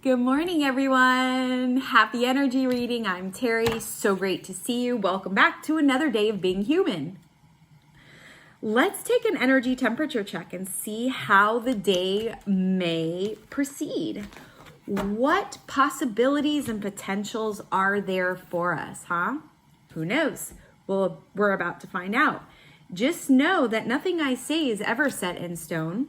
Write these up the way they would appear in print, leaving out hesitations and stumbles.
Good morning, everyone. Happy energy reading. I'm Terrie. So great to see you. Welcome back to another day of being human. Let's take an energy temperature check and see how the day may proceed. What possibilities and potentials are there for us, huh? Who knows? Well, we're about to find out. Just know that nothing I say is ever set in stone,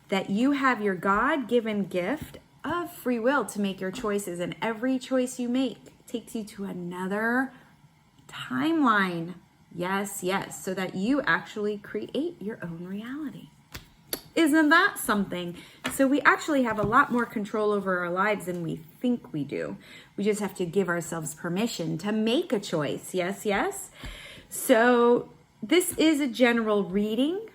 that you have your God-given gift of free will to make your choices, and every choice you make takes you to another timeline. Yes, so that you actually create your own reality. Isn't that something? So we actually have a lot more control over our lives than we think we do. We just have to give ourselves permission to make a choice. Yes. So this is a general reading,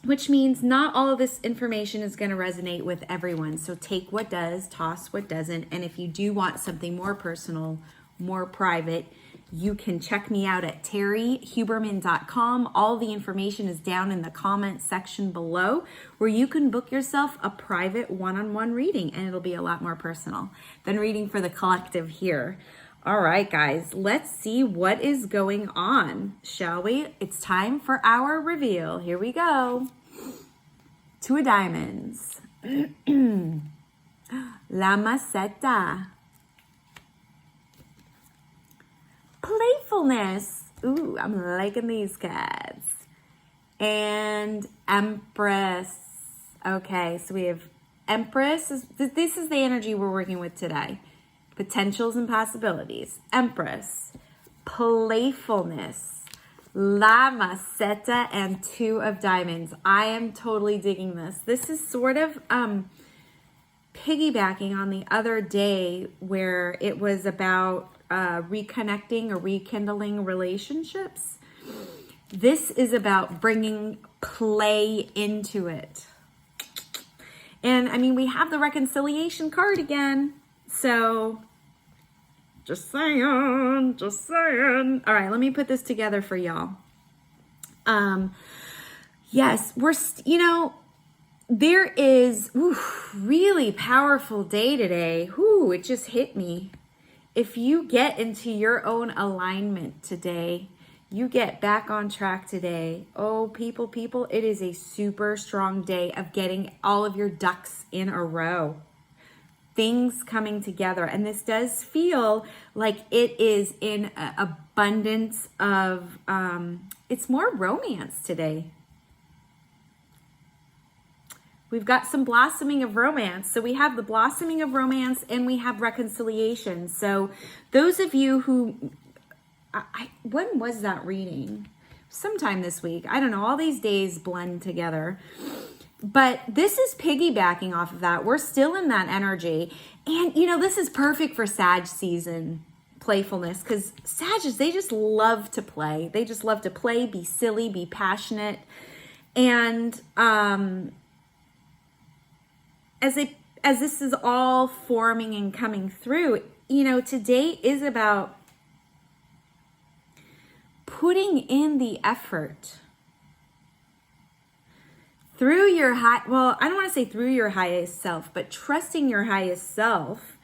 which means not all of this information is going to resonate with everyone. So take what does, toss what doesn't. And if you do want something more personal, more private, you can check me out at terriehuberman.com. All the information is down in the comment section below, where you can book yourself a private one-on-one reading, and it'll be a lot more personal than reading for the collective here. All right, guys, let's see what is going on, shall we? It's time for our reveal. Here we go. Two of diamonds. La maceta. Playfulness. Ooh, I'm liking these cards. And Empress. Okay, so we have Empress. This is the energy we're working with today. Potentials and possibilities. Empress, playfulness, La Maceta, and Two of Diamonds. I am totally digging this. This is sort of piggybacking on the other day where it was about reconnecting or rekindling relationships. This is about bringing play into it. And I mean, we have the reconciliation card again. So just saying. All right, let me put this together for y'all. Yes, there is really powerful day today. It just hit me. If you get into your own alignment today, you get back on track today. Oh, people, it is a super strong day of getting all of your ducks in a row. Things coming together, and this does feel like it is in abundance of it's more romance today. We've got some blossoming of romance. So we have the blossoming of romance and we have reconciliation. So those of you who when was that reading? Sometime this week. I don't know, all these days blend together. But this is piggybacking off of that. We're still in that energy. And, this is perfect for Sag season playfulness, because Sagittarius, they just love to play. They just love to play, be silly, be passionate. And as this is all forming and coming through, today is about putting in the effort. Through your I don't want to say through your highest self, but trusting your highest self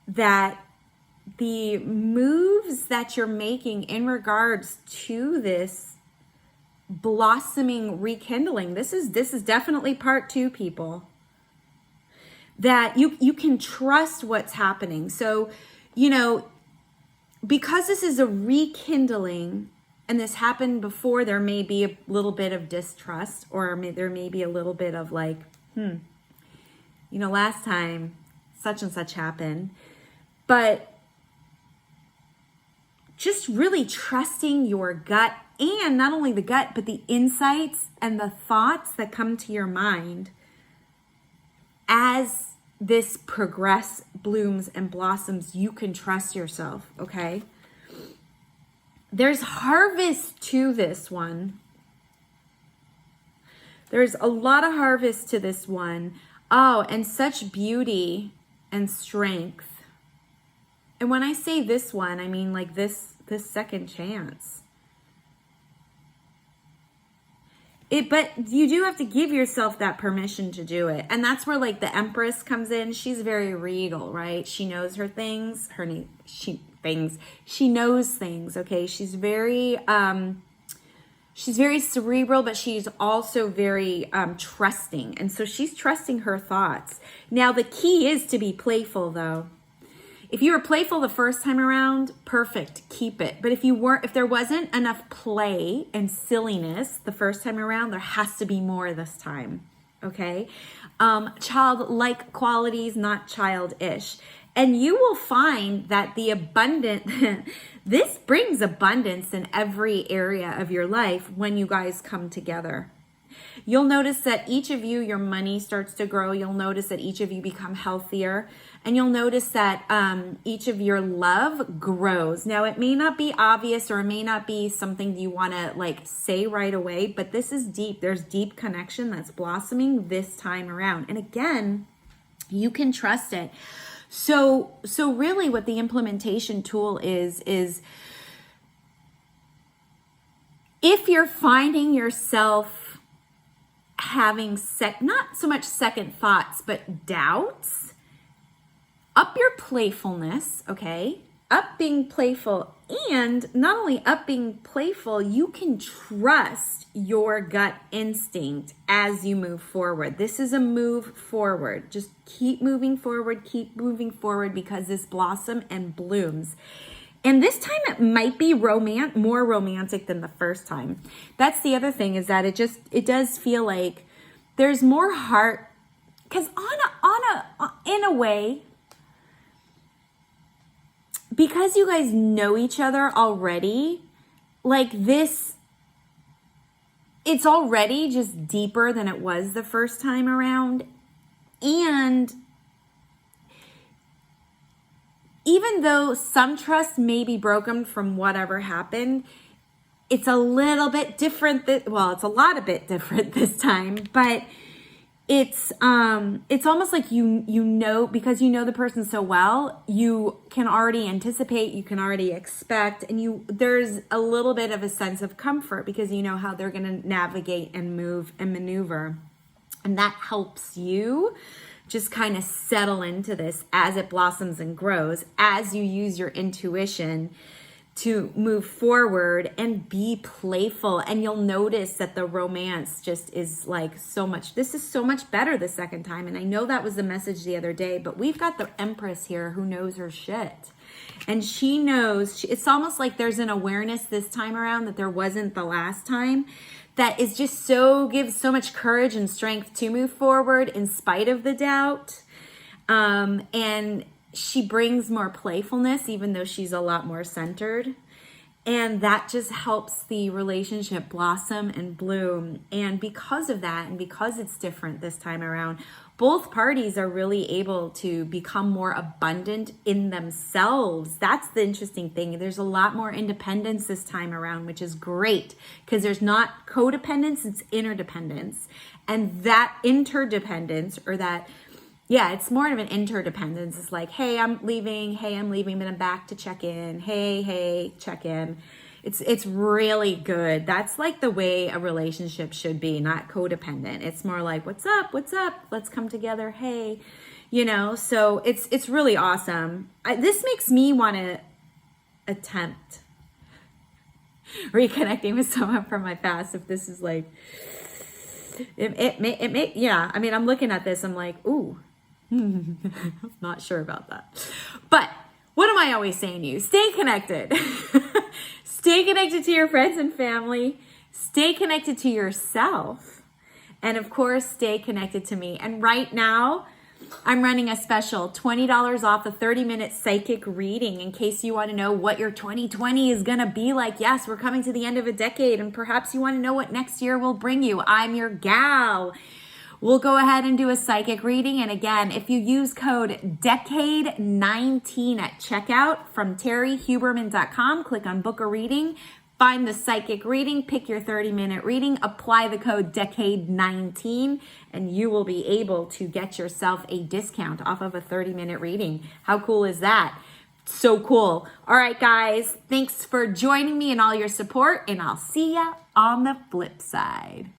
that the moves that you're making in regards to this blossoming rekindling, this is definitely part 2, people, that you can trust what's happening. So, because this is a rekindling, and this happened before, there may be a little bit of distrust, or there may be a little bit of like, last time such and such happened. But just really trusting your gut, and not only the gut, but the insights and the thoughts that come to your mind as this progress, blooms, and blossoms. You can trust yourself, okay? There's harvest to this one. There's a lot of harvest to this one. Oh, and such beauty and strength. And when I say this one, I mean like this second chance. But you do have to give yourself that permission to do it. And that's where like the Empress comes in. She's very regal, right? She knows her things, she knows things, okay? She's very cerebral, but she's also very trusting. And so she's trusting her thoughts. Now the key is to be playful though. If you were playful the first time around, perfect, keep it. But if there wasn't enough play and silliness the first time around, there has to be more this time, okay? Childlike qualities, not childish. And you will find that this brings abundance in every area of your life when you guys come together. You'll notice that each of you, your money starts to grow. You'll notice that each of you become healthier. And you'll notice that each of your love grows. Now, it may not be obvious or it may not be something you want to like say right away, but this is deep. There's deep connection that's blossoming this time around. And again, you can trust it. So really what the implementation tool is if you're finding yourself having not so much second thoughts, but doubts, up your playfulness, okay? Up being playful, and not only up being playful, you can trust your gut instinct as you move forward. This is a move forward. Just keep moving forward because this blossom and blooms. And this time it might be more romantic than the first time. That's the other thing, is that it does feel like there's more heart, because in a way, because you guys know each other already, like this, it's already just deeper than it was the first time around. And even though some trust may be broken from whatever happened, it's a little bit different. It's a lot of bit different this time, but it's almost like you know, because you know the person so well, you can already anticipate, you can already expect, and there's a little bit of a sense of comfort because you know how they're going to navigate and move and maneuver. And that helps you just kind of settle into this as it blossoms and grows, as you use your intuition to move forward and be playful. And you'll notice that the romance just is like this is so much better the second time. And I know that was the message the other day, but we've got the Empress here who knows her shit. And she knows, it's almost like there's an awareness this time around that there wasn't the last time, that is just gives so much courage and strength to move forward in spite of the doubt. And she brings more playfulness, even though she's a lot more centered. And that just helps the relationship blossom and bloom. And because of that, and because it's different this time around, both parties are really able to become more abundant in themselves. That's the interesting thing. There's a lot more independence this time around, which is great, because there's not codependence, it's interdependence. And that interdependence, or that, yeah, it's more of an interdependence. It's like, hey, I'm leaving, but I'm back to check in. Hey, check in. It's really good. That's like the way a relationship should be, not codependent. It's more like, what's up? Let's come together. Hey, so it's really awesome. This makes me want to attempt reconnecting with someone from my past. If this is like, yeah. I mean, I'm looking at this, I'm like, ooh. Not sure about that. But what am I always saying to you? Stay connected. Stay connected to your friends and family. Stay connected to yourself. And of course, stay connected to me. And right now, I'm running a special $20 off a 30-minute psychic reading in case you want to know what your 2020 is going to be like. Yes, we're coming to the end of a decade, and perhaps you want to know what next year will bring you. I'm your gal. We'll go ahead and do a psychic reading. And again, if you use code DECADE19 at checkout from terriehuberman.com, click on book a reading, find the psychic reading, pick your 30-minute reading, apply the code DECADE19, and you will be able to get yourself a discount off of a 30-minute reading. How cool is that? So cool. All right, guys, thanks for joining me and all your support, and I'll see ya on the flip side.